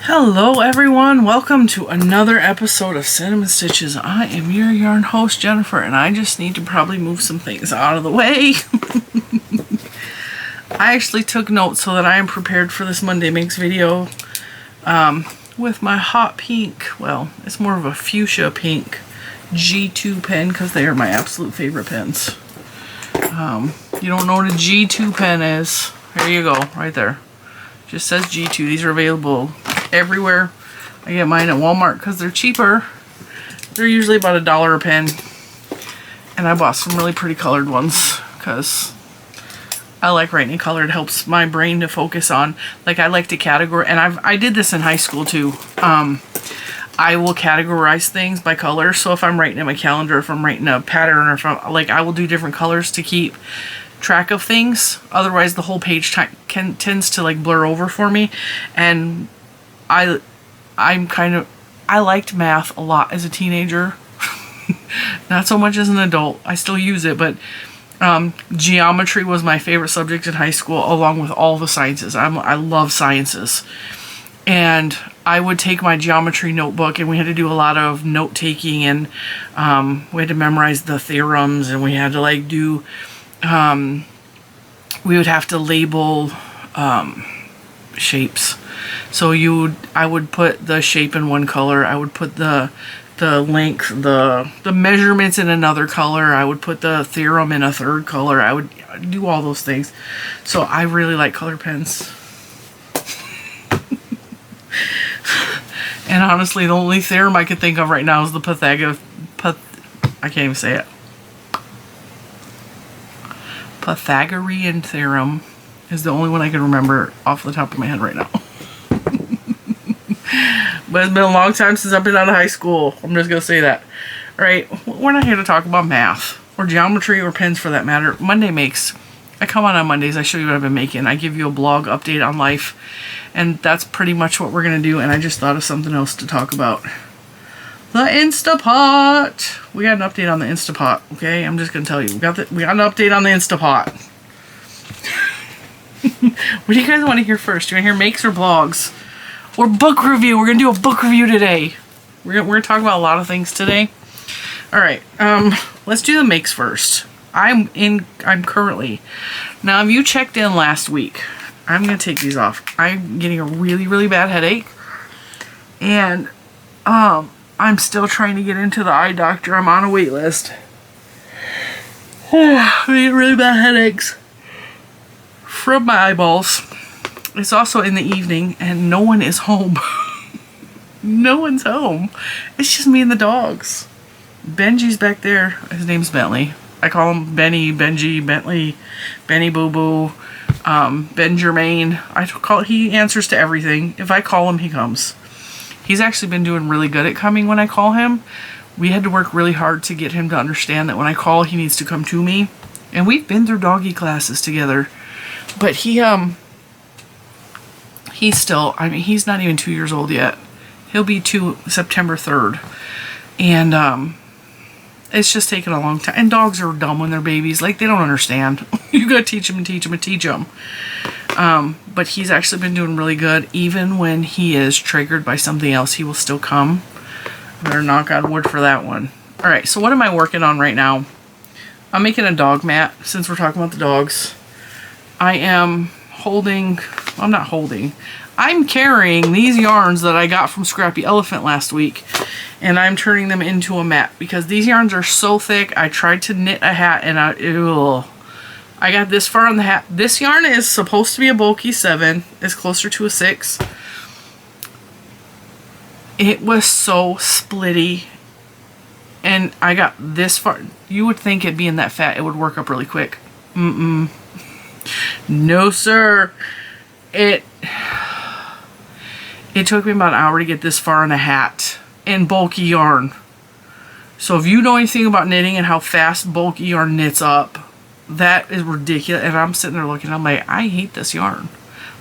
Hello everyone, welcome to another episode of Cinnamon Stitches. I am your yarn host, Jennifer, and I just need to probably move some things out of the way. I actually took notes so that I am prepared for this Monday Makes video with my hot pink, well, it's more of a fuchsia pink G2 pen because they are my absolute favorite pens. You don't know what a G2 pen is? There you go, right there. Just says G2. These are available everywhere. I get mine at Walmart because they're cheaper. They're usually about $1 a pen. And I bought some really pretty colored ones because I like writing in color. It helps my brain to focus on, like I like to categorize, and I did this in high school too. I will categorize things by color. So if I'm writing in my calendar, if I'm writing a pattern, or if I'm, like, I will do different colors to keep track of things. Otherwise the whole page tends to like blur over for me. And I liked math a lot as a teenager. Not so much as an adult. I still use it, but geometry was my favorite subject in high school, along with all the sciences. I love sciences. And I would take my geometry notebook, and we had to do a lot of note taking, and we had to memorize the theorems, and we had to like do we would have to label shapes. So I would put the shape in one color. I would put the length, the measurements in another color. I would put the theorem in a third color. I would do all those things. So I really like color pens. And honestly, the only theorem I can think of right now is the I can't even say it. Pythagorean theorem is the only one I can remember off the top of my head right now. But it's been a long time since I've been out of high school. I'm just going to say that. Alright, we're not here to talk about math or geometry or pens for that matter. Monday Makes. I come on Mondays, I show you what I've been making. I give you a blog update on life. And that's pretty much what we're going to do. And I just thought of something else to talk about. The Instapot. We got an update on the Instapot, okay? I'm just going to tell you. We got an update on the Instapot. What do you guys want to hear first? Do you want to hear makes or blogs? Or book review? We're going to do a book review today. We're going to talk about a lot of things today. Alright, let's do the makes first. I'm currently... Now, if you checked in last week, I'm going to take these off. I'm getting a really, really bad headache. And, I'm still trying to get into the eye doctor. I'm on a wait list. I get really bad headaches from my eyeballs. It's also in the evening and no one is home. No one's home. It's just me and the dogs. Benji's back there. His name's Bentley. I call him Benny, Benji, Bentley, Benny Boo Boo, Ben Germain. He answers to everything. If I call him, he comes. He's actually been doing really good at coming when I call him. We had to work really hard to get him to understand that when I call, he needs to come to me. And we've been through doggy classes together. But he's still, I mean, he's not even 2 years old yet. He'll be 2 September 3rd. And it's just taken a long time. And dogs are dumb when they're babies. Like, they don't understand. You gotta teach them and teach them and teach them. But he's actually been doing really good. Even when he is triggered by something else, he will still come. Better knock on wood for that one. Alright, so what am I working on right now? I'm making a dog mat, since we're talking about the dogs. I'm carrying these yarns that I got from Scrappy Elephant last week. And I'm turning them into a mat. Because these yarns are so thick. I tried to knit a hat and I got this far on the hat. This yarn is supposed to be a bulky 7. It's closer to a 6. It was so splitty. And I got this far. You would think it being that fat, it would work up really quick. No, sir. It took me about an hour to get this far on a hat. And bulky yarn. So if you know anything about knitting and how fast bulky yarn knits up, that is ridiculous. And I'm sitting there looking, I'm like, I hate this yarn.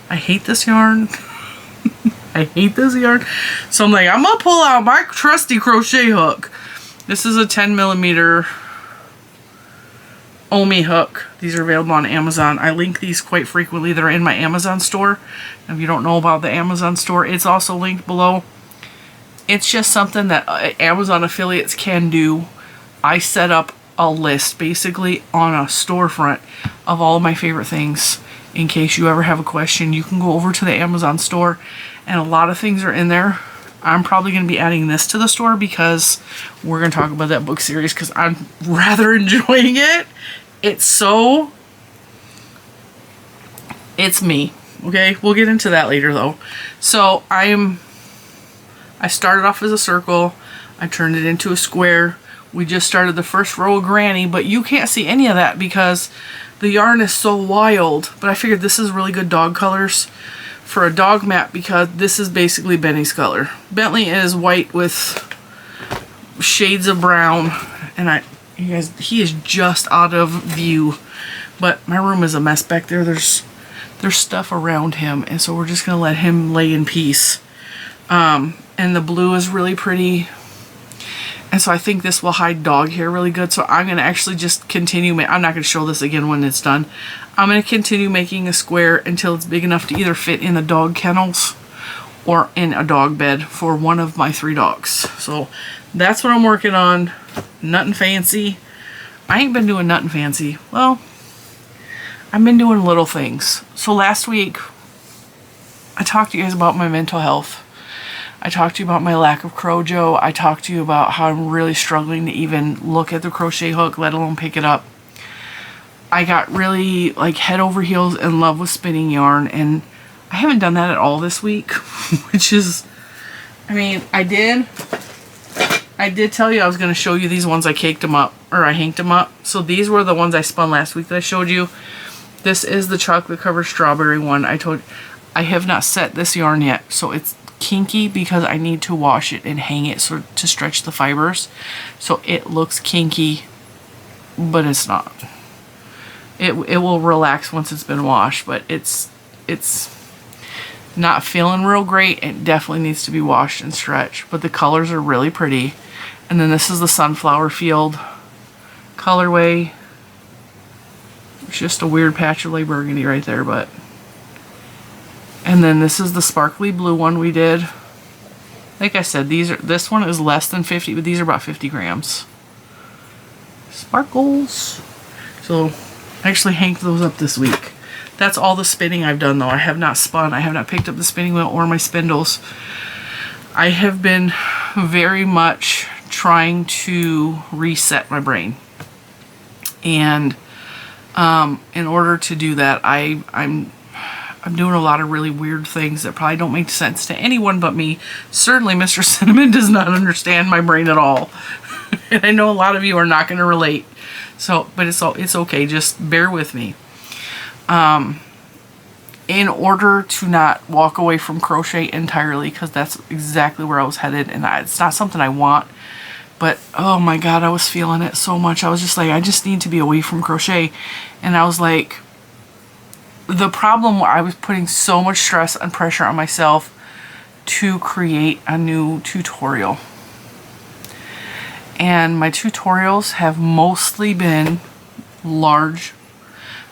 I hate this yarn. I hate this yarn. So I'm like, I'm gonna pull out my trusty crochet hook. This is a 10 millimeter Omi hook. These are available on Amazon. I link these quite frequently. They're in my Amazon store. If you don't know about the Amazon store, it's also linked below. It's just something that Amazon affiliates can do. I set up a list basically on a storefront of all of my favorite things. In case you ever have a question, you can go over to the Amazon store and a lot of things are in there. I'm probably going to be adding this to the store because we're going to talk about that book series because I'm rather enjoying it. It's me. Okay, we'll get into that later though. So I started off as a circle. I turned it into a square. We just started the first row of granny, but you can't see any of that because the yarn is so wild. But I figured this is really good dog colors for a dog mat because this is basically Bentley's color. Bentley is white with shades of brown, and you guys, he is just out of view. But my room is a mess back there. There's stuff around him, and so we're just gonna let him lay in peace. And the blue is really pretty. And so I think this will hide dog hair really good. So I'm going to actually just continue. I'm not going to show this again when it's done. I'm going to continue making a square until it's big enough to either fit in the dog kennels or in a dog bed for one of my 3 dogs. So that's what I'm working on. Nothing fancy. I ain't been doing nothing fancy. Well, I've been doing little things. So last week, I talked to you guys about my mental health. I talked to you about my lack of crojo. I talked to you about how I'm really struggling to even look at the crochet hook, let alone pick it up. I got really like head over heels in love with spinning yarn, and I haven't done that at all this week, which is, I mean, I did tell you I was going to show you these ones. I caked them up, or I hanked them up. So these were the ones I spun last week that I showed you. This is the chocolate covered strawberry one. I have not set this yarn yet, so it's kinky because I need to wash it and hang it so to stretch the fibers. So it looks kinky, but it's not. It will relax once it's been washed, but it's not feeling real great. It definitely needs to be washed and stretched, but the colors are really pretty. And then this is the Sunflower Field colorway. It's just a weird patch of light burgundy right there, but. And then this is the sparkly blue one we did. Like I said, this one is less than 50, but these are about 50 grams. Sparkles. So I actually hanked those up this week. That's all the spinning I've done though. I have not spun. I have not picked up the spinning wheel or my spindles. I have been very much trying to reset my brain. And in order to do that, I'm doing a lot of really weird things that probably don't make sense to anyone but me. Certainly Mr. Cinnamon does not understand my brain at all. And I know a lot of you are not going to relate. So, but it's okay. Just bear with me. In order to not walk away from crochet entirely, because that's exactly where I was headed, and it's not something I want. But, oh my God, I was feeling it so much. I was just like, I just need to be away from crochet. And I was like, the problem where I was putting so much stress and pressure on myself to create a new tutorial. And my tutorials have mostly been large,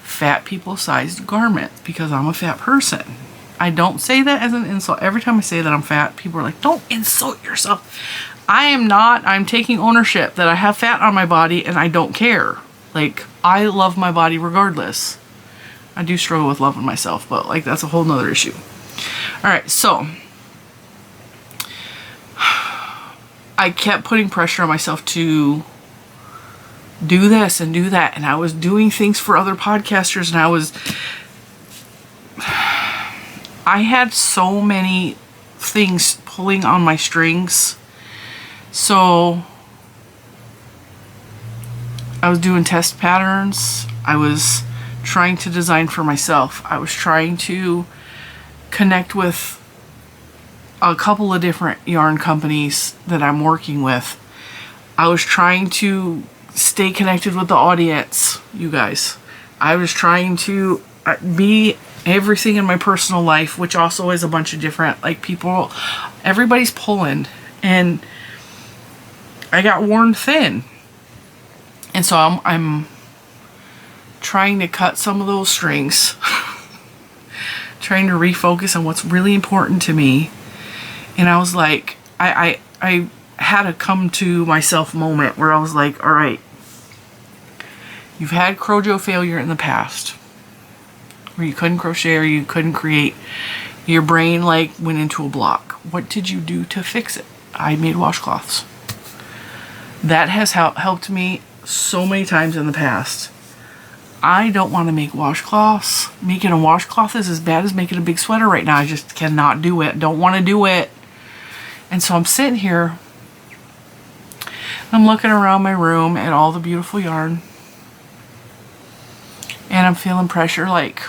fat people-sized garments because I'm a fat person. I don't say that as an insult. Every time I say that I'm fat, people are like, don't insult yourself. I am not. I'm taking ownership that I have fat on my body and I don't care. Like, I love my body regardless. I do struggle with loving myself, but like that's a whole nother issue. All right, so I kept putting pressure on myself to do this and do that, and I was doing things for other podcasters, and I had so many things pulling on my strings. So I was doing test patterns. I was trying to design for myself. I was trying to connect with a couple of different yarn companies that I'm working with. I was trying to stay connected with the audience, you guys. I was trying to be everything in my personal life, which also is a bunch of different, like, people, everybody's pulling, and I got worn thin. And so I'm trying to cut some of those strings, trying to refocus on what's really important to me. And I was like, I had a come to myself moment where I was like, all right, you've had crojo failure in the past where you couldn't crochet or you couldn't create. Your brain like went into a block. What did you do to fix it? I made washcloths. That has helped me so many times in the past. I don't want to make washcloths. Making a washcloth is as bad as making a big sweater right now. I just cannot do it. Don't want to do it. And so I'm sitting here. I'm looking around my room at all the beautiful yarn. And I'm feeling pressure like,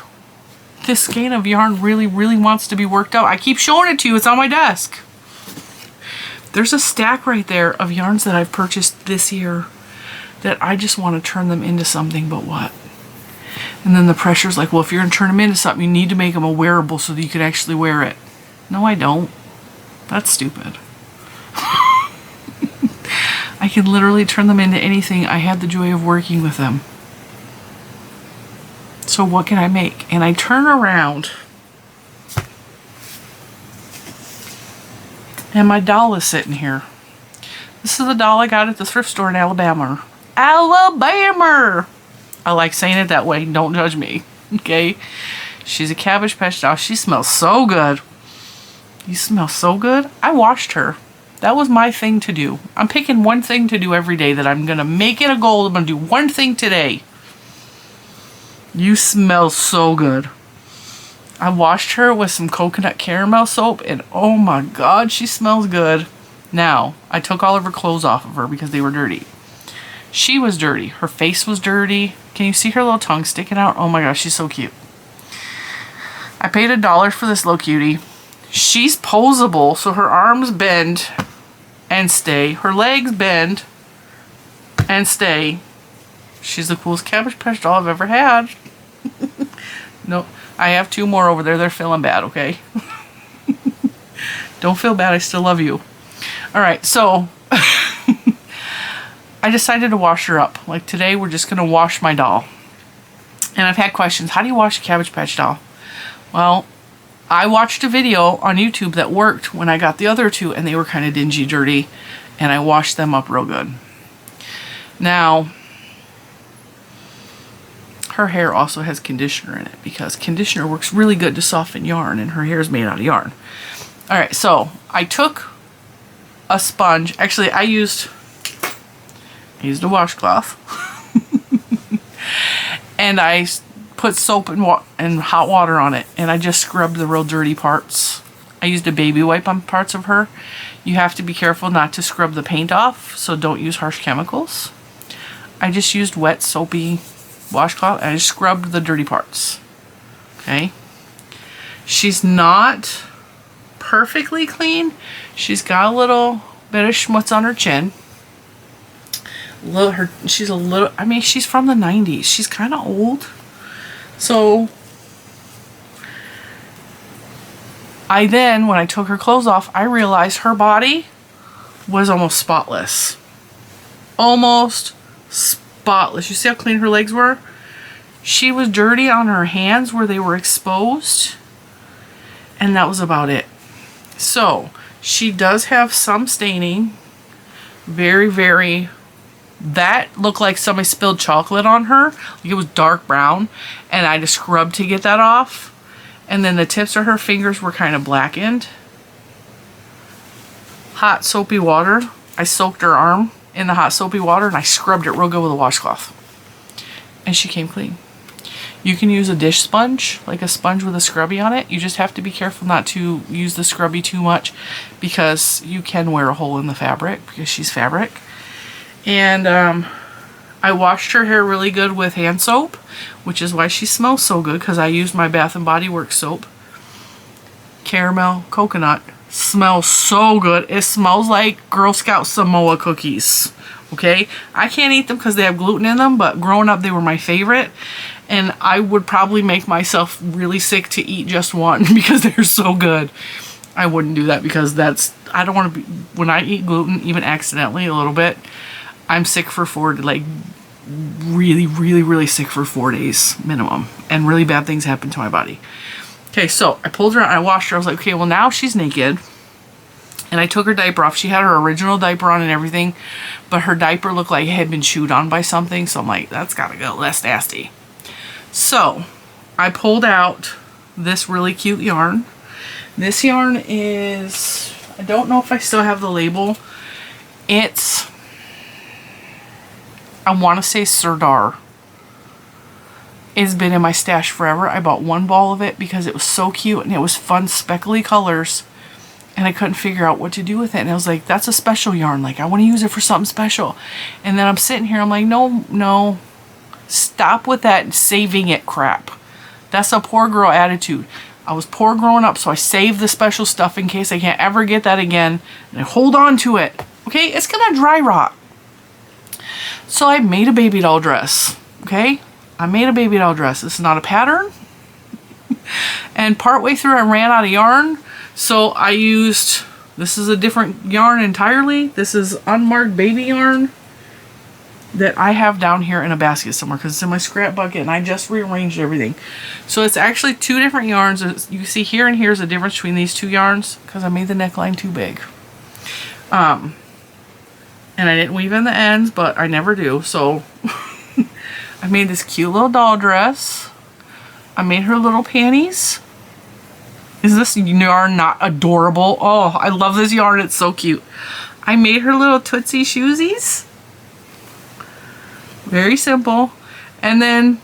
this skein of yarn really, really wants to be worked out. I keep showing it to you. It's on my desk. There's a stack right there of yarns that I've purchased this year that I just want to turn them into something, but what? And then the pressure's like, well, if you're going to turn them into something, you need to make them a wearable so that you can actually wear it. No, I don't. That's stupid. I can literally turn them into anything. I had the joy of working with them. So what can I make? And I turn around and my doll is sitting here. This is the doll I got at the thrift store in Alabama. Alabama! I like saying it that way. Don't judge me. Okay? She's a Cabbage Patch doll. She smells so good. You smell so good. I washed her. That was my thing to do. I'm picking one thing to do every day that I'm going to make it a goal. I'm going to do one thing today. You smell so good. I washed her with some coconut caramel soap and oh my god, she smells good. Now, I took all of her clothes off of her because they were dirty. She was dirty. Her face was dirty. Can you see her little tongue sticking out? Oh my gosh, she's so cute. I paid $1 for this little cutie. She's posable, so her arms bend and stay. Her legs bend and stay. She's the coolest Cabbage Patch doll I've ever had. No, I have 2 more over there. They're feeling bad, okay? Don't feel bad. I still love you. All right, so I decided to wash her up. Like today, we're just going to wash my doll. And I've had questions. How do you wash a Cabbage Patch doll? Well, I watched a video on YouTube that worked when I got the other 2, and they were kind of dingy, dirty, and I washed them up real good. Now, her hair also has conditioner in it because conditioner works really good to soften yarn, and her hair is made out of yarn. All right, so I took a sponge. Actually, I used a washcloth, and I put soap and hot water on it, and I just scrubbed the real dirty parts. I used a baby wipe on parts of her. You have to be careful not to scrub the paint off, so don't use harsh chemicals. I just used wet, soapy washcloth, and I just scrubbed the dirty parts. Okay? She's not perfectly clean. She's got a little bit of schmutz on her chin. She's a little, I mean, she's from the 90s. She's kind of old. So I then, when I took her clothes off, I realized her body was almost spotless. Almost spotless. You see how clean her legs were? She was dirty on her hands where they were exposed. And that was about it. So, she does have some staining. Very, very... That looked like somebody spilled chocolate on her. It was dark brown. And I just scrubbed to get that off. And then the tips of her fingers were kind of blackened. Hot soapy water. I soaked her arm in the hot soapy water and I scrubbed it real good with a washcloth. And she came clean. You can use a dish sponge, like a sponge with a scrubby on it. You just have to be careful not to use the scrubby too much because you can wear a hole in the fabric because she's fabric. And I washed her hair really good with hand soap, which is why she smells so good because I used my Bath & Body Works soap. Caramel, coconut. Smells so good. It smells like Girl Scout Samoa cookies. Okay? I can't eat them because they have gluten in them, but growing up they were my favorite. And I would probably make myself really sick to eat just one because they're so good. I wouldn't do that because that's... I don't want to be... When I eat gluten, even accidentally a little bit, I'm sick for 4 like really, really, really sick for 4 days minimum. And really bad things happened to my body. Okay, so I pulled her out, I washed her. I was like, okay, well now she's naked. And I took her diaper off. She had her original diaper on and everything, but her diaper looked like it had been chewed on by something. So I'm like, that's gotta go, that's nasty. So I pulled out this really cute yarn. This yarn is, I don't know if I still have the label. It's, I want to say Serdar. It's been in my stash forever. I bought one ball of it because it was so cute and it was fun speckly colors. And I couldn't figure out what to do with it. And I was like, that's a special yarn. Like, I want to use it for something special. And then I'm sitting here, I'm like, no. Stop with that saving it crap. That's a poor girl attitude. I was poor growing up, so I saved the special stuff in case I can't ever get that again. And I hold on to it. Okay? It's going to dry rot. So I made a baby doll dress. Okay? I made a baby doll dress. This is not a pattern. And partway through, I ran out of yarn. So I used, this is a different yarn entirely. This is unmarked baby yarn that I have down here in a basket somewhere because it's in my scrap bucket and I just rearranged everything. So it's actually two different yarns. You see here and here's the difference between these two yarns because I made the neckline too big. And I didn't weave in the ends, but I never do. So I made this cute little doll dress. I made her little panties. Is this yarn not adorable? Oh, I love this yarn. It's so cute. I made her little Tootsie Shoesies. Very simple. And then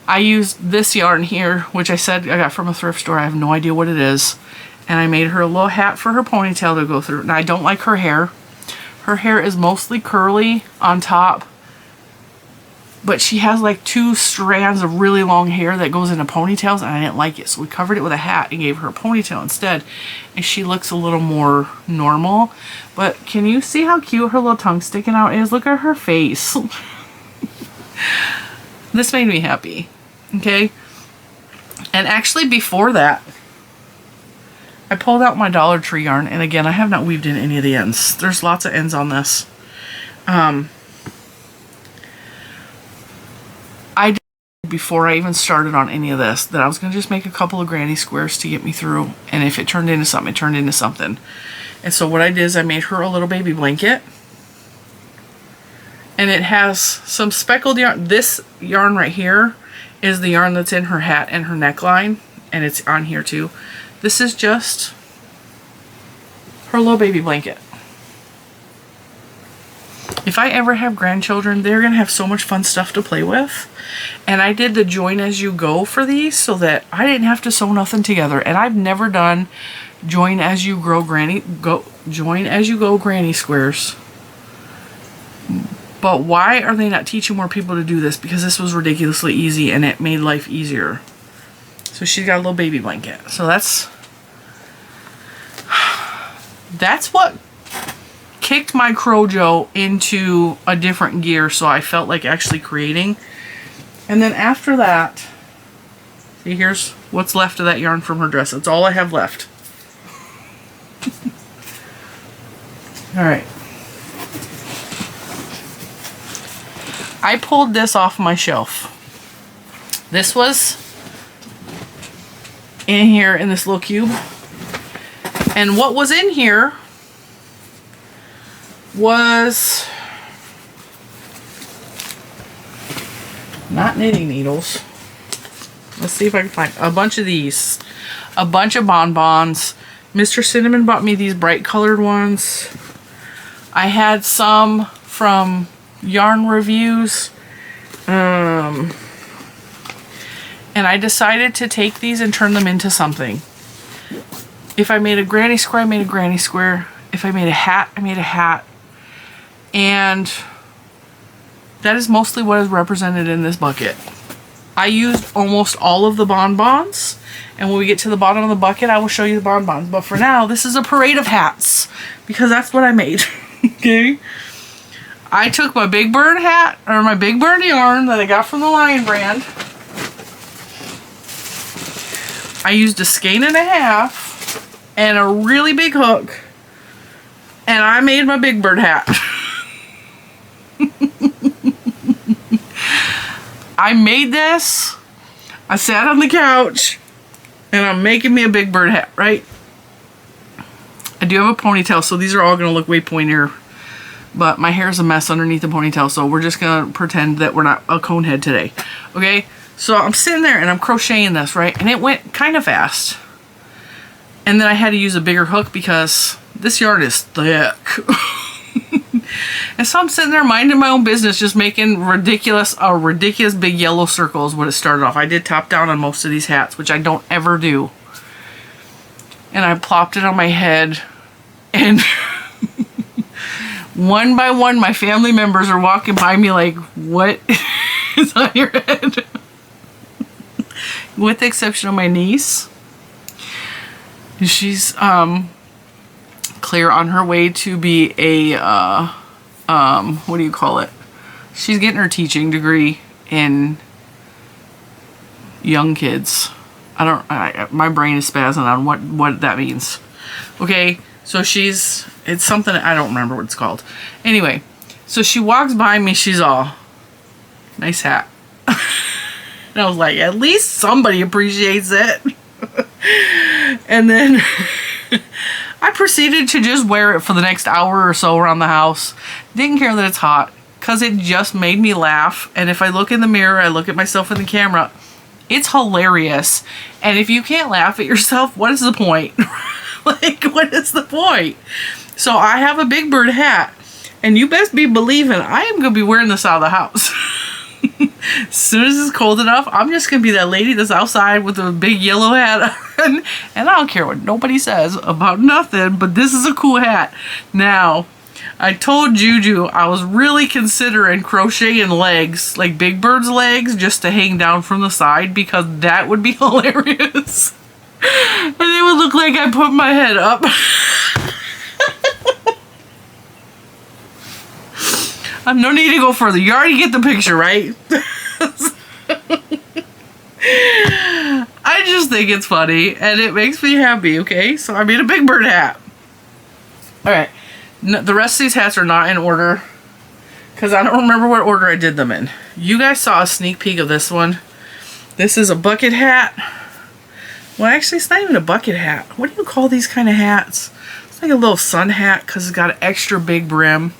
I used this yarn here, which I said I got from a thrift store. I have no idea what it is. And I made her a little hat for her ponytail to go through. Now, I don't like her hair. Her hair is mostly curly on top. But she has like 2 strands of really long hair that goes into ponytails and I didn't like it. So we covered it with a hat and gave her a ponytail instead. And she looks a little more normal. But can you see how cute her little tongue sticking out is? Look at her face. This made me happy. Okay. And actually before that, I pulled out my Dollar Tree yarn. And again, I have not weaved in any of the ends. There's lots of ends on this. I did before I even started on any of this that I was going to just make a couple of granny squares to get me through. And if it turned into something, it turned into something. And so what I did is I made her a little baby blanket. And it has some speckled yarn. This yarn right here is the yarn that's in her hat and her neckline. And it's on here too. This is just her little baby blanket. If I ever have grandchildren, they're going to have so much fun stuff to play with. And I did the join as you go for these so that I didn't have to sew nothing together. And I've never done join as you go granny squares. But why are they not teaching more people to do this? Because this was ridiculously easy and it made life easier. So she's got a little baby blanket. So that's what kicked my Crojo into a different gear, so I felt like actually creating. And then after that, see, here's what's left of that yarn from her dress. That's all I have left. Alright. I pulled this off my shelf. This was in here in this little cube. And what was in here was not knitting needles. Let's see if I can find a bunch of these. A bunch of bonbons. Mr. Cinnamon bought me these bright colored ones. I had some from Yarn Reviews. And I decided to take these and turn them into something. If I made a granny square, I made a granny square. If I made a hat, I made a hat. And that is mostly what is represented in this bucket. I used almost all of the bonbons. And when we get to the bottom of the bucket, I will show you the bonbons. But for now, this is a parade of hats. Because that's what I made. Okay? I took my Big Bird hat, or my Big Bird yarn that I got from the Lion brand. I used a skein and a half and a really big hook. And I made my Big Bird hat. I made this. I sat on the couch and I'm making me a big bird hat, right? I do have a ponytail, so these are all going to look way pointier. But my hair is a mess underneath the ponytail, so we're just going to pretend that we're not a cone head today. Okay? So I'm sitting there and I'm crocheting this, right? And it went kind of fast. And then I had to use a bigger hook because this yarn is thick. And so I'm sitting there minding my own business, just making a ridiculous big yellow circle is what it started off. I did top down on most of these hats, which I don't ever do. And I plopped it on my head, and one by one my family members are walking by me like, what is on your head? With the exception of my niece. She's clear on her way to be a what do you call it? She's getting her teaching degree in young kids. My brain is spazzing on what that means. Okay, so it's something, I don't remember what it's called. Anyway, so she walks by me, she's all, nice hat. And I was like, at least somebody appreciates it. And then I proceeded to just wear it for the next hour or so around the house. Didn't care that it's hot, because it just made me laugh. And if I look in the mirror, I look at myself in the camera, it's hilarious. And if you can't laugh at yourself, what is the point? Like, what is the point? So I have a big bird hat, and you best be believing I am going to be wearing this out of the house. As soon as it's cold enough, I'm just going to be that lady that's outside with a big yellow hat on. And I don't care what nobody says about nothing, but this is a cool hat. Now, I told Juju I was really considering crocheting legs, like Big Bird's legs, just to hang down from the side, because that would be hilarious. And it would look like I put my head up. No need to go further. You already get the picture, right? I just think it's funny, and it makes me happy, okay? So I made a Big Bird hat. Alright. The rest of these hats are not in order, because I don't remember what order I did them in. You guys saw a sneak peek of this one. This is a bucket hat. Well, actually, it's not even a bucket hat. What do you call these kind of hats? It's like a little sun hat, because it's got an extra big brim.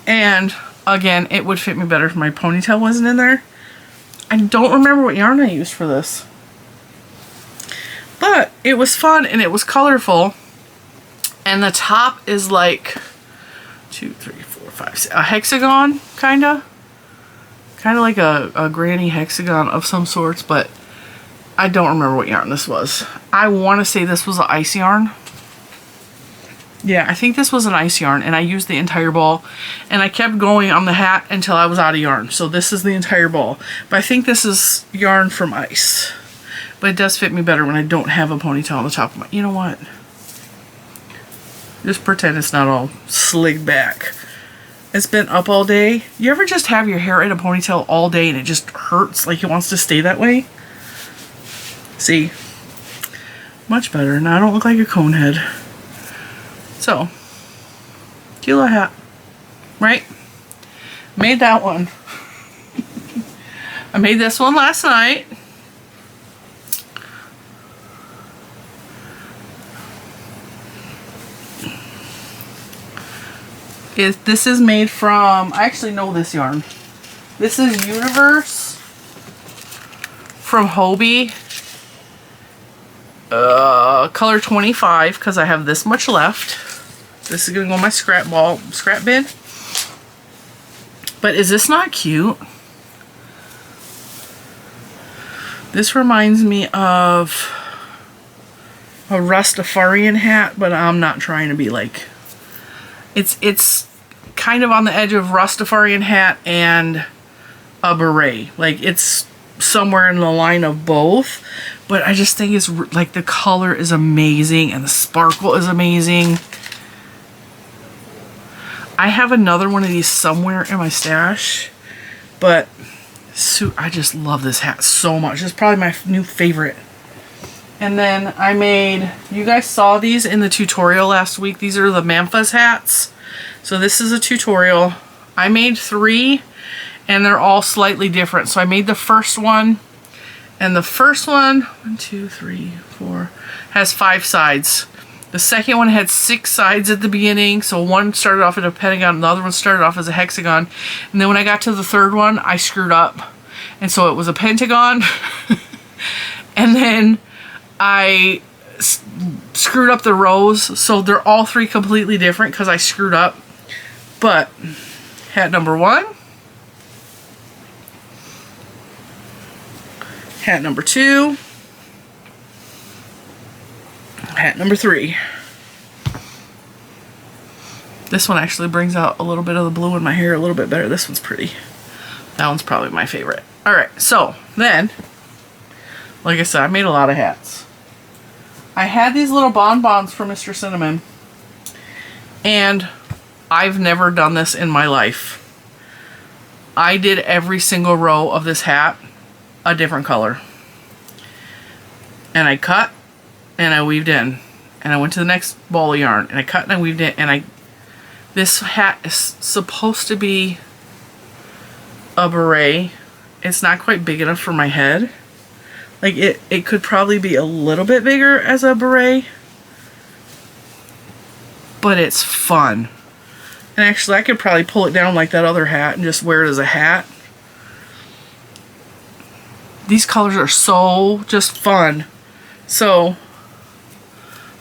And, again, it would fit me better if my ponytail wasn't in there. I don't remember what yarn I used for this. But it was fun, and it was colorful. And the top is like 2, 3, 4, 5, 6, a hexagon, kind of like a granny hexagon of some sorts, but I don't remember what yarn this was. I want to say this was an ice yarn. Yeah, I think this was an ice yarn, and I used the entire ball, and I kept going on the hat until I was out of yarn. So this is the entire ball, but I think this is yarn from ice. But it does fit me better when I don't have a ponytail on the top of my, you know what? Just pretend it's not all slicked back. It's been up all day. You ever just have your hair in a ponytail all day and it just hurts like it wants to stay that way? See? Much better. Now I don't look like a cone head. So, cute little hat. Right? Made that one. I made this one last night. This is made from, I actually know this yarn. This is Universe from Hobie. Color 25, because I have this much left. This is going to go in my scrap bin. But is this not cute? This reminds me of a Rastafarian hat, but I'm not trying to be like... It's kind of on the edge of Rastafarian hat and a beret. Like, it's somewhere in the line of both. But I just think it's like the color is amazing and the sparkle is amazing. I have another one of these somewhere in my stash. But I just love this hat so much. It's probably my new favorite. And then I made, you guys saw these in the tutorial last week. These are the Memphis hats. So this is a tutorial. I made 3, and they're all slightly different. So I made the first one, and the first one, 1, 2, 3, 4, has 5 sides. The second one had 6 sides at the beginning, so one started off at a pentagon, and the other one started off as a hexagon. And then when I got to the third one, I screwed up. And so it was a pentagon. And then I screwed up the rows, so they're all 3 completely different because I screwed up. But hat number 1, hat number 2, hat number 3. This one actually brings out a little bit of the blue in my hair a little bit better. This one's pretty. That one's probably my favorite. Alright, so then, like I said, I made a lot of hats. I had these little bonbons from Mr. Cinnamon, and I've never done this in my life. I did every single row of this hat a different color. And I cut, and I weaved in. And I went to the next ball of yarn, and I cut and I weaved in, and this hat is supposed to be a beret. It's not quite big enough for my head. Like, it could probably be a little bit bigger as a beret. But it's fun. And actually, I could probably pull it down like that other hat and just wear it as a hat. These colors are so just fun. So,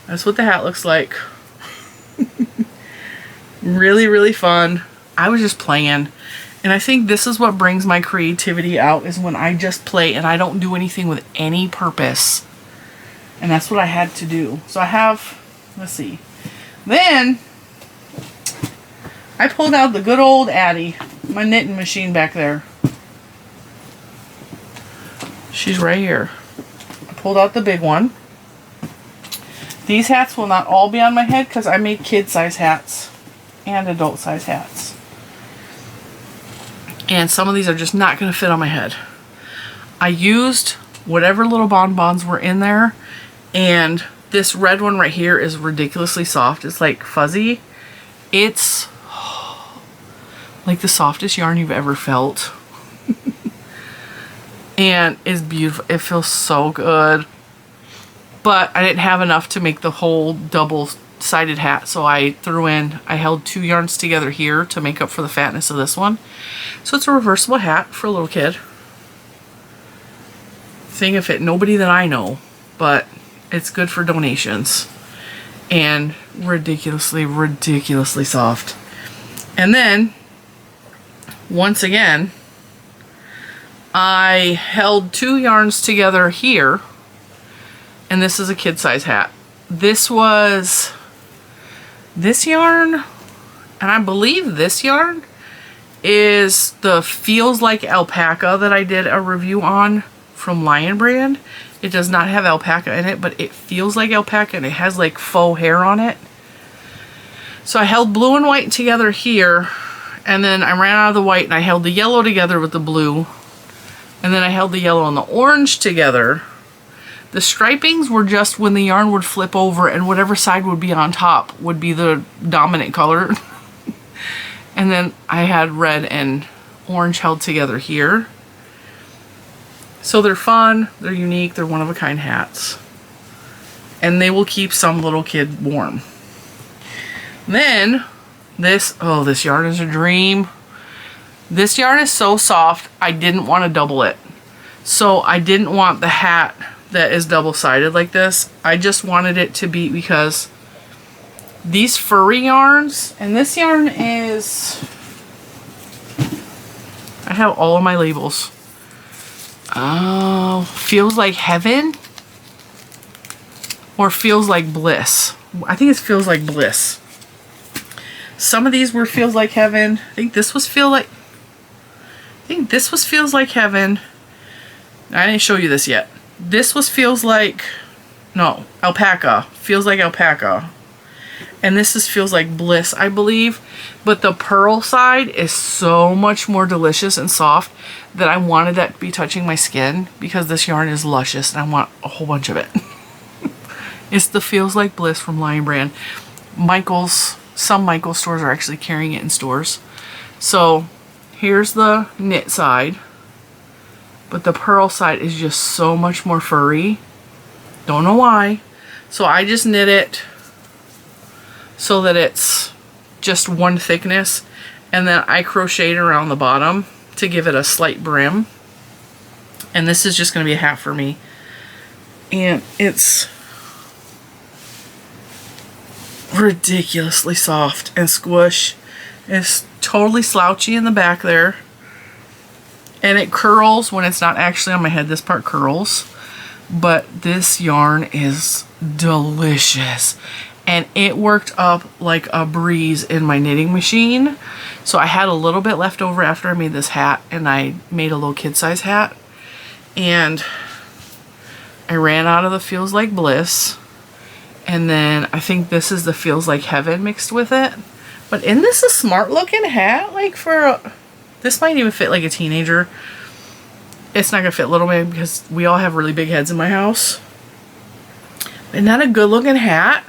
that's what the hat looks like. Really, really fun. I was just playing. And I think this is what brings my creativity out, is when I just play and I don't do anything with any purpose. And that's what I had to do. So I have, let's see. Then, I pulled out the good old Addie, my knitting machine back there. She's right here. I pulled out the big one. These hats will not all be on my head because I made kid-size hats and adult-size hats. And some of these are just not going to fit on my head. I used whatever little bonbons were in there, and this red one right here is ridiculously soft. It's like fuzzy. It's like the softest yarn you've ever felt. And it's beautiful. It feels so good. But I didn't have enough to make the whole double-sided hat, so I held 2 yarns together here to make up for the fatness of this one. So it's a reversible hat for a little kid. Thing of it, nobody that I know, but it's good for donations. And ridiculously, ridiculously soft. And then, once again, I held 2 yarns together here, and this is a kid-size hat. This was this yarn, and I believe this yarn is the Feels Like Alpaca that I did a review on from Lion Brand. It does not have alpaca in it, but it feels like alpaca, and it has like faux hair on it. So I held blue and white together here, and then I ran out of the white and I held the yellow together with the blue, and then I held the yellow and the orange together. The stripings were just when the yarn would flip over and whatever side would be on top would be the dominant color. And then I had red and orange held together here. So they're fun, they're unique, they're one-of-a-kind hats. And they will keep some little kid warm. Then, this yarn is a dream. This yarn is so soft, I didn't want to double it. So I didn't want the hat that is double-sided like this. I just wanted it to be, because these furry yarns, and this yarn is, I have all of my labels. Oh, Feels Like Heaven or Feels Like Bliss. I think it Feels Like Bliss. Some of these were Feels Like Heaven. I think this was Feels Like Heaven. I didn't show you this yet. This was Alpaca. Feels Like Alpaca. And this Feels Like Bliss, I believe. But the pearl side is so much more delicious and soft that I wanted that to be touching my skin, because this yarn is luscious and I want a whole bunch of it. It's the Feels Like Bliss from Lion Brand. Some Michael's stores are actually carrying it in stores. So here's the knit side, but the purl side is just so much more furry. Don't know why. So I just knit it so that it's just one thickness, and then I crocheted around the bottom to give it a slight brim. And this is just going to be a hat for me. And it's ridiculously soft and squish. It's totally slouchy in the back there. And it curls when it's not actually on my head. This part curls. But this yarn is delicious. And it worked up like a breeze in my knitting machine. So I had a little bit left over after I made this hat, and I made a little kid size hat. And I ran out of the Feels Like Bliss. And then I think this is the Feels Like Heaven mixed with it. But isn't this a smart looking hat? Like this might even fit like a teenager. It's not gonna fit little man because we all have really big heads in my house. Isn't that a good looking hat?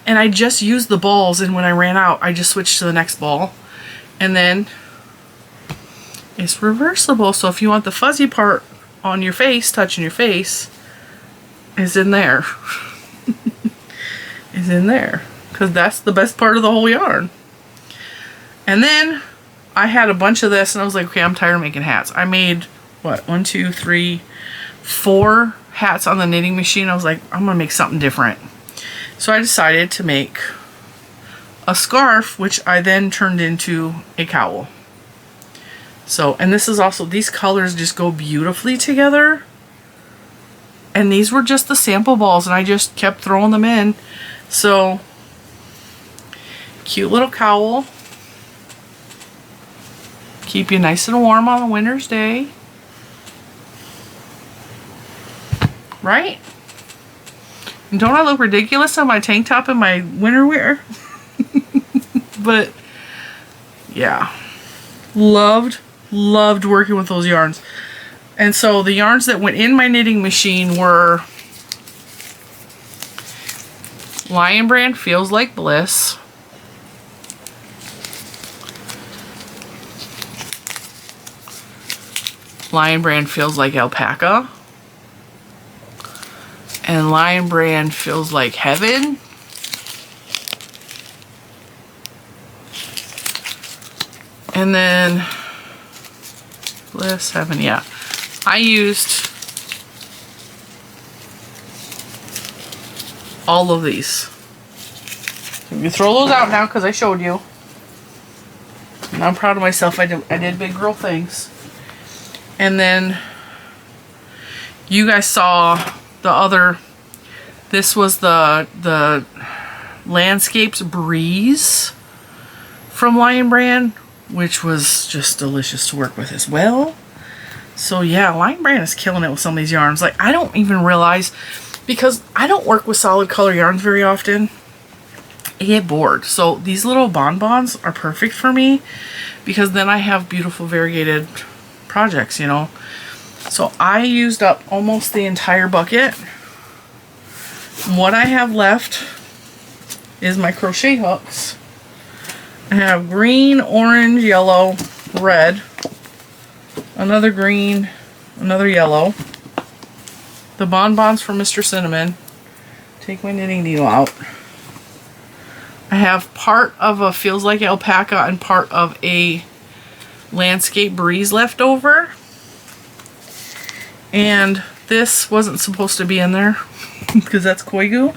And I just used the balls, and when I ran out, I just switched to the next ball. And then it's reversible. So if you want the fuzzy part on your face, touching your face, is in there. Is in there. Because that's the best part of the whole yarn. And then I had a bunch of this, and I was like, okay, I'm tired of making hats. I made, what, 1, 2, 3, 4 hats on the knitting machine. I was like, I'm going to make something different. So I decided to make a scarf, which I then turned into a cowl. So, and this is also, these colors just go beautifully together. And these were just the sample balls, and I just kept throwing them in. So, cute little cowl. Keep you nice and warm on a winter's day. Right? And don't I look ridiculous on my tank top and my winter wear? But, yeah. Loved working with those yarns. And so the yarns that went in my knitting machine were Lion Brand Feels Like Bliss, Lion Brand Feels Like Alpaca, and Lion Brand Feels Like Heaven. And then Bliss, Heaven, yeah. I used all of these. You throw those out now because I showed you. And I'm proud of myself. I did big girl things. And then you guys saw the other. This was the Landscapes Breeze from Lion Brand, which was just delicious to work with as well. So yeah, Lion Brand is killing it with some of these yarns. Like, I don't even realize, because I don't work with solid color yarns very often, I get bored. So these little bonbons are perfect for me, because then I have beautiful variegated projects, you know. So I used up almost the entire bucket. What I have left is my crochet hooks. I have green, orange, yellow, red, another green, another yellow, the bonbons from Mr. Cinnamon. Take my knitting needle out. I have part of a Feels Like Alpaca and part of a Landscape Breeze left over. And this wasn't supposed to be in there because that's koi goo.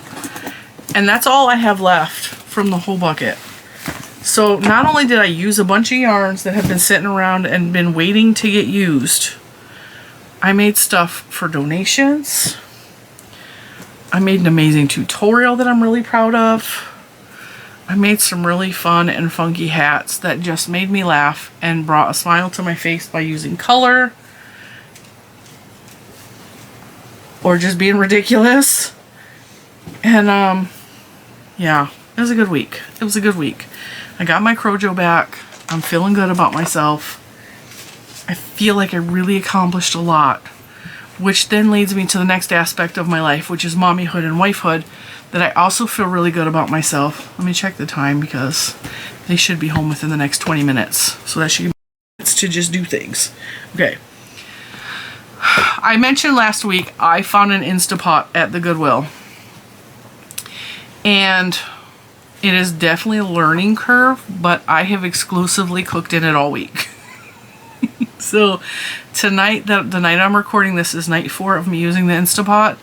And that's all I have left from the whole bucket. So not only did I use a bunch of yarns that have been sitting around and been waiting to get used, I made stuff for donations. I made an amazing tutorial that I'm really proud of. I made some really fun and funky hats that just made me laugh and brought a smile to my face by using color or just being ridiculous. And yeah, it was a good week. It was a good week. I got my Crojo back. I'm feeling good about myself. I feel like I really accomplished a lot, which then leads me to the next aspect of my life, which is mommyhood and wifehood, that I also feel really good about myself. Let me check the time because they should be home within the next 20 minutes. So that should give me things to just do things. Okay. I mentioned last week I found an Instapot at the Goodwill. And it is definitely a learning curve, but I have exclusively cooked in it all week. So tonight, the night I'm recording this is night 4 of me using the Instapot.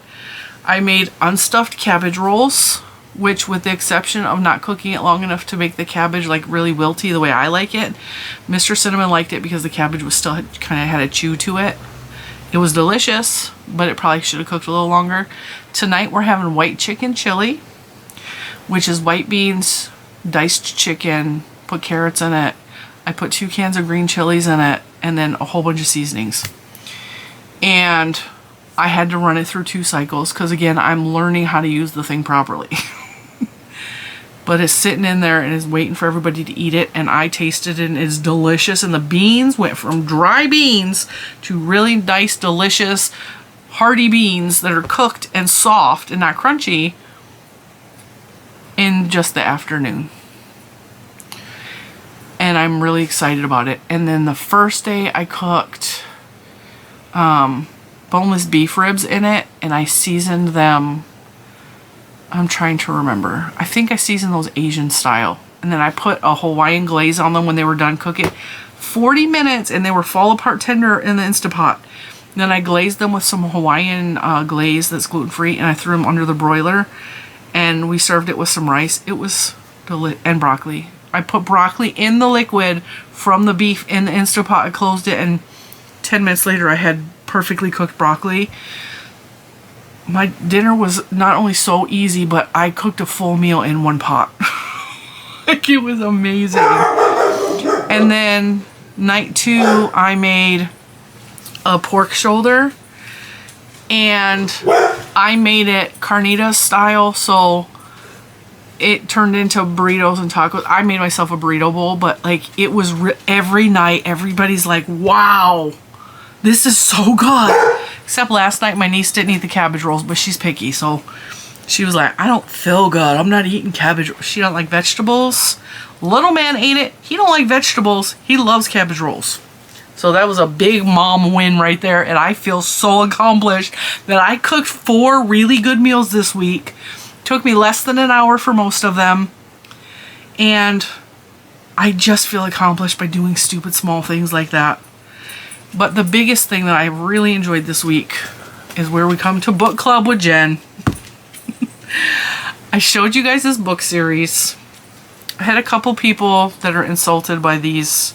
I made unstuffed cabbage rolls, which with the exception of not cooking it long enough to make the cabbage like really wilty the way I like it, Mr. Cinnamon liked it because the cabbage was still kind of had a chew to it. It was delicious, but it probably should have cooked a little longer. Tonight we're having white chicken chili, which is white beans, diced chicken, put carrots in it. I put 2 cans of green chilies in it, and then a whole bunch of seasonings. And I had to run it through 2 cycles because, again, I'm learning how to use the thing properly. But it's sitting in there and is waiting for everybody to eat it, and I tasted it and it's delicious. And the beans went from dry beans to really nice, delicious, hearty beans that are cooked and soft and not crunchy in just the afternoon. And I'm really excited about it. And then the first day I cooked boneless beef ribs in it, and I seasoned them. I'm trying to remember. I think I seasoned those Asian style. And then I put a Hawaiian glaze on them when they were done cooking. 40 minutes and they were fall apart tender in the Instapot. Then I glazed them with some Hawaiian glaze that's gluten-free, and I threw them under the broiler. And we served it with some rice. It was and broccoli. I put broccoli in the liquid from the beef in the Instapot. I closed it, and 10 minutes later I had perfectly cooked broccoli. My dinner was not only so easy, but I cooked a full meal in one pot. Like, it was amazing. And then night 2 I made a pork shoulder, and I made it carnitas style, so it turned into burritos and tacos. I made myself a burrito bowl, but like, it was every night everybody's like, wow, this is so good. Except last night my niece didn't eat the cabbage rolls, but she's picky, so she was like, I don't feel good, I'm not eating cabbage. She don't like vegetables. Little man ate it. He don't like vegetables. He loves cabbage rolls. So that was a big mom win right there, and I feel so accomplished that I cooked 4 really good meals this week. Took me less than an hour for most of them, and I just feel accomplished by doing stupid small things like that. But the biggest thing that I really enjoyed this week is where we come to book club with Jen. I showed you guys this book series. I had a couple people that are insulted by these.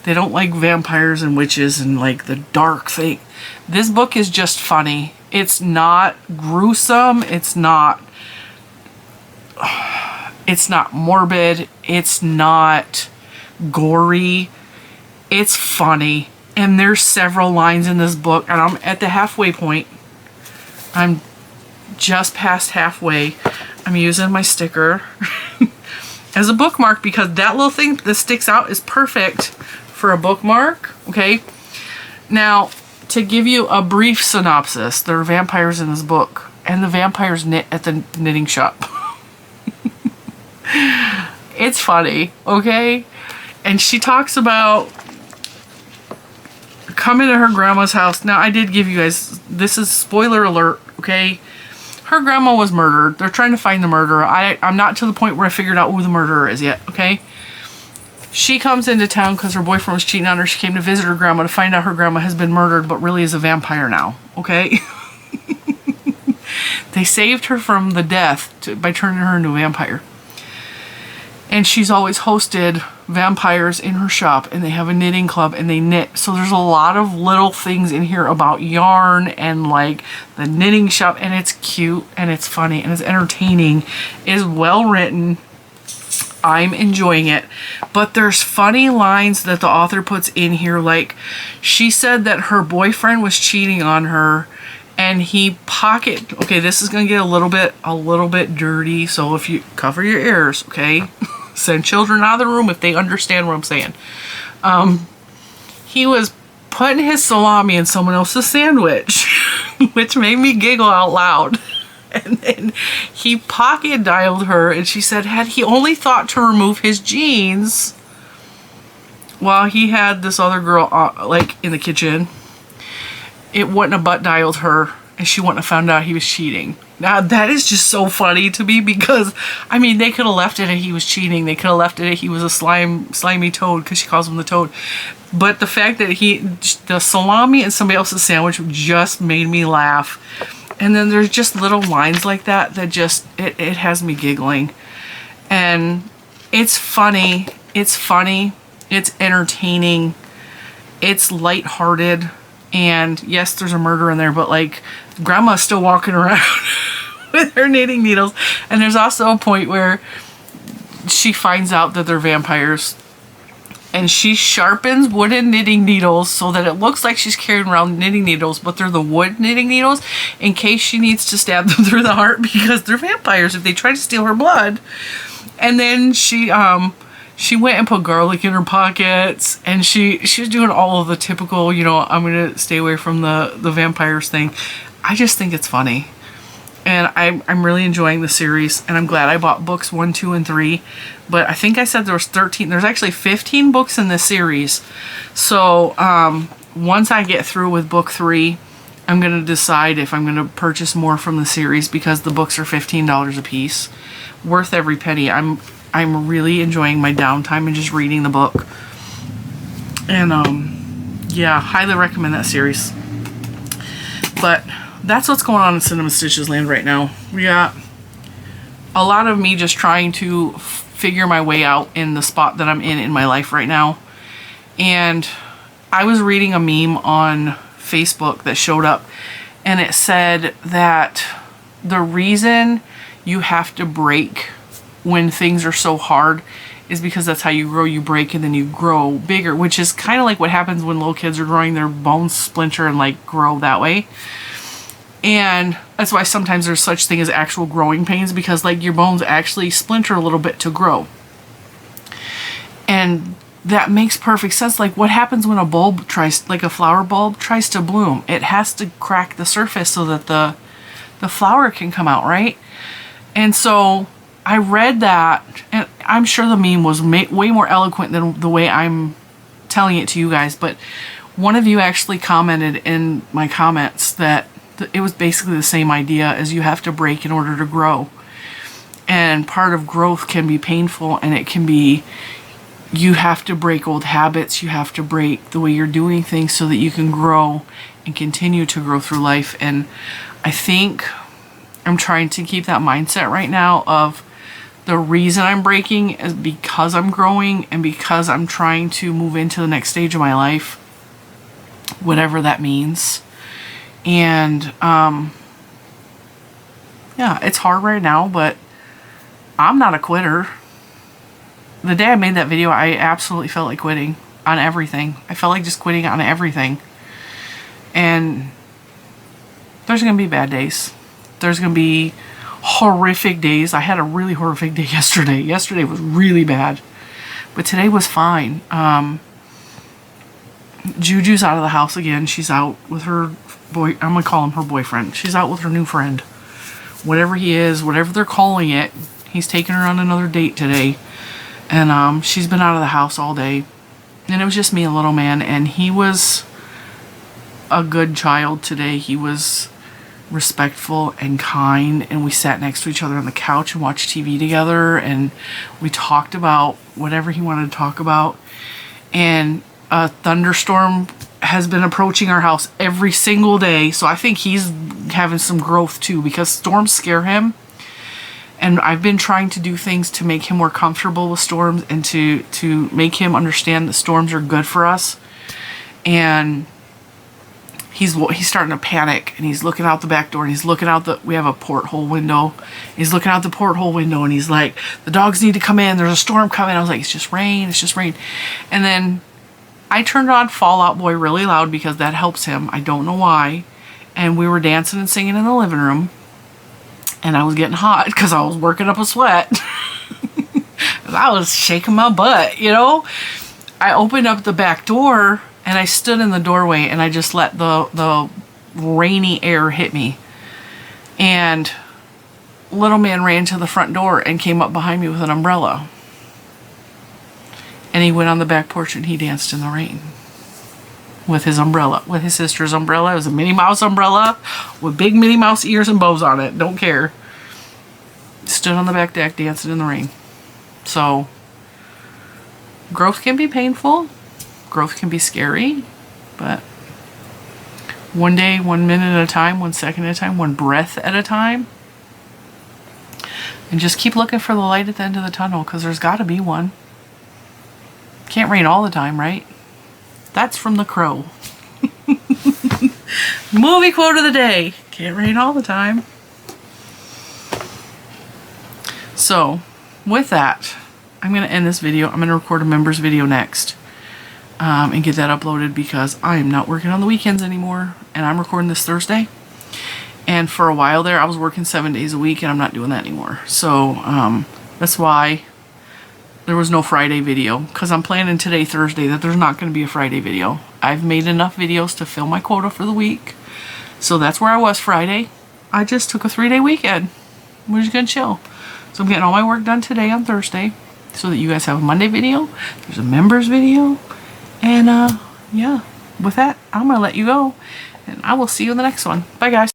They don't like vampires and witches and like the dark thing. This book is just funny. It's not gruesome. It's not morbid. It's not gory. It's funny. And there's several lines in this book, and I'm at the halfway point. I'm just past halfway. I'm using my sticker as a bookmark because that little thing that sticks out is perfect for a bookmark. Okay. Now, to give you a brief synopsis, there are vampires in this book, and the vampires knit at the knitting shop. It's funny, okay? And she talks about coming to her grandma's house. Now, I did give you guys, this is spoiler alert, okay? Her grandma was murdered. They're trying to find the murderer. I'm not to the point where I figured out who the murderer is yet, okay? She comes into town because her boyfriend was cheating on her. She came to visit her grandma to find out her grandma has been murdered, but really is a vampire now, okay? They saved her from the death by turning her into a vampire. And she's always hosted vampires in her shop, and they have a knitting club, and they knit. So there's a lot of little things in here about yarn and like the knitting shop, and it's cute and it's funny and it's entertaining. It is well written. I'm enjoying it. But there's funny lines that the author puts in here, like she said that her boyfriend was cheating on her, and he okay, this is gonna get a little bit dirty, so if you cover your ears, okay? Send children out of the room if they understand what I'm saying. He was putting his salami in someone else's sandwich, which made me giggle out loud. And then he pocket dialed her, and she said had he only thought to remove his jeans, while he had this other girl like in the kitchen, it wouldn't have butt dialed her and she wouldn't have found out he was cheating. Now that is just so funny to me because, I mean, they could have left it and he was cheating. They could have left it and he was a slimy toad, because she calls him the toad. But the fact that the salami and somebody else's sandwich just made me laugh. And then there's just little lines like that that just, it has me giggling. And it's funny. It's funny. It's entertaining. It's lighthearted. And yes, there's a murder in there, but like, grandma's still walking around with her knitting needles. And there's also a point where she finds out that they're vampires. And she sharpens wooden knitting needles so that it looks like she's carrying around knitting needles, but they're the wood knitting needles in case she needs to stab them through the heart, because they're vampires if they try to steal her blood. And then she went and put garlic in her pockets, and she was doing all of the typical, you know, I'm going to stay away from the vampires thing. I just think it's funny. And I'm really enjoying the series, and I'm glad I bought books 1, 2, and 3. But I think I said there was 13. There's actually 15 books in this series. So once I get through with book 3, I'm going to decide if I'm going to purchase more from the series, because the books are $15 a piece. Worth every penny. I'm really enjoying my downtime and just reading the book. And yeah, highly recommend that series. But that's what's going on in Cinnamon Stitches land right now. We got a lot of me just trying to figure my way out in the spot that I'm in my life right now. And I was reading a meme on Facebook that showed up, and it said that the reason you have to break when things are so hard is because that's how you grow. You break and then you grow bigger, which is kind of like what happens when little kids are growing, their bones splinter and like grow that way. And that's why sometimes there's such thing as actual growing pains, because like your bones actually splinter a little bit to grow. And that makes perfect sense. Like, what happens when a bulb tries, like a flower bulb tries to bloom? It has to crack the surface so that the flower can come out, right? And so I read that, and I'm sure the meme was way more eloquent than the way I'm telling it to you guys, but one of you actually commented in my comments that it was basically the same idea as you have to break in order to grow. And part of growth can be painful, and it can be, you have to break old habits, you have to break the way you're doing things so that you can grow and continue to grow through life. And I think I'm trying to keep that mindset right now of the reason I'm breaking is because I'm growing and because I'm trying to move into the next stage of my life, whatever that means. And yeah, it's hard right now, but I'm not a quitter. The day I made that video, I absolutely felt like quitting on everything. I felt like just quitting on everything. And there's going to be bad days. There's going to be horrific days. I had a really horrific day yesterday. Yesterday was really bad. But today was fine. Juju's out of the house again. She's out with her boy. I'm going to call him her boyfriend. She's out with her new friend. Whatever he is, whatever they're calling it. He's taking her on another date today. And she's been out of the house all day. And it was just me and little man. And he was a good child today. He was respectful and kind. And we sat next to each other on the couch and watched TV together. And we talked about whatever he wanted to talk about. And a thunderstorm has been approaching our house every single day. So I think he's having some growth too, because storms scare him. And I've been trying to do things to make him more comfortable with storms and to make him understand that storms are good for us. And he's starting to panic, and he's looking out the back door, and he's looking out we have a porthole window. He's looking out the porthole window, and he's like, the dogs need to come in. There's a storm coming. I was like, it's just rain. It's just rain. And then I turned on Fall Out Boy really loud because that helps him. I don't know why. And we were dancing and singing in the living room. And I was getting hot because I was working up a sweat. I was shaking my butt, you know. I opened up the back door and I stood in the doorway and I just let the rainy air hit me. And little man ran to the front door and came up behind me with an umbrella. And he went on the back porch and he danced in the rain. With his umbrella. With his sister's umbrella. It was a Minnie Mouse umbrella with big Minnie Mouse ears and bows on it. Don't care. Stood on the back deck dancing in the rain. So, growth can be painful. Growth can be scary. But one day, 1 minute at a time, 1 second at a time, 1 breath at a time. And just keep looking for the light at the end of the tunnel, because there's got to be one. Can't rain all the time, right? That's from The Crow. Movie quote of the day. Can't rain all the time. So, with that, I'm going to end this video. I'm going to record a members video next. And get that uploaded, because I am not working on the weekends anymore. And I'm recording this Thursday. And for a while there, I was working 7 days a week, and I'm not doing that anymore. So, that's why there was no Friday video. Because I'm planning today, Thursday, that there's not going to be a Friday video. I've made enough videos to fill my quota for the week. So that's where I was Friday. I just took a 3-day weekend. We're just going to chill. So I'm getting all my work done today on Thursday. So that you guys have a Monday video. There's a members video. And, yeah. With that, I'm going to let you go. And I will see you in the next one. Bye, guys.